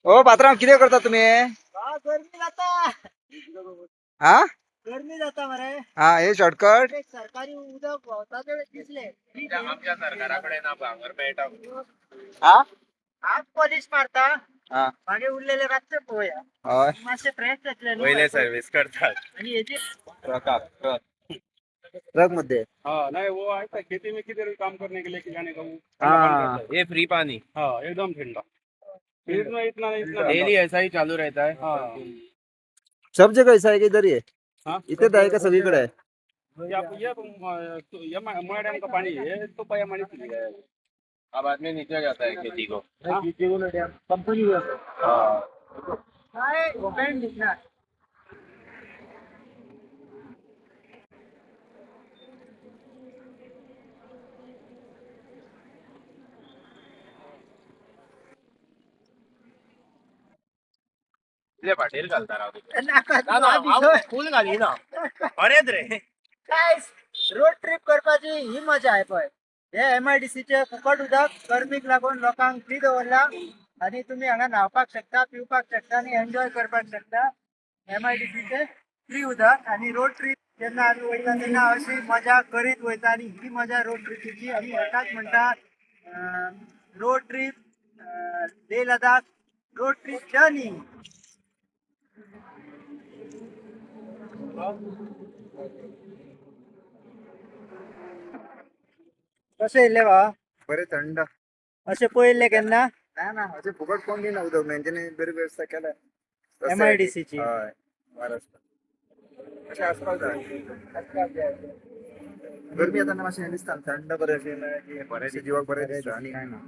ओ पात्रांव किती करता तुम्ही? गरमी जाता हा गरमी जाता मरे हा हे शॉर्टकट. ते सरकारी उदक भोवताचे दिसले आमच्या सरकाराकडे ना भांगर मेळटा. हा हाफ पॉलिश मारता हा मागे उरलेले रातचे पोया हय मातशे फ्रेश जातले न्हू पहिले सर्व्हिस करतात. आणि हेची ट्रक मध्ये. हाँ नहीं वो ऐसा खेती में किधर काम करने के लिए कि जाने का वो हाँ। ये फ्री पानी हाँ एकदम ठंडा फ्रिज में इतना इतना डेली ऐसा ही चालू रहता है. हाँ सब जगह ऐसा आहे की इधर ये हाँ इथेच आहे का सगळीकडे आहे? ये मुड़ा डैम का पानी है तो पाया पानी पी गया है. अब आदमी नीचे जाता है खेती को. कंपनी काय ओपन दिसणार इथले पाटील घालता राव तिथे. नाका फुल घाली ना. अरे रे काय रोड ट्रिप करपाची ही मजा आहे पय हे MIDC चे फुकट उदक गरमीक लागून लोकांक फ्री दवरला आणि तुम्ही हांगा न्हावपाक शकता पिवपाक शकता आणि एन्जॉय करपाक शकता MIDC चे फ्री उदक आणि रोड ट्रिप जेन्ना आमी वयता तेन्ना अशी मजा करीत वयता आणि ही मजा रोड ट्रिपीची आमी हेकाच म्हणटा road trip Leh Ladakh road trip journey कसे येयले वा बरे थंड. असे पळयल्ले केन्ना ना ना असे फुकट कोण दिना उदक मेंटेने बरी व्यवस्था केल्या. MIDC ची हय महाराष्ट्र अशें आसपाक जाय. गरमी येताना मातशें हें दिसता थंड बरें अशें की बरें जिवाक बरें दिसता आणि काय ना.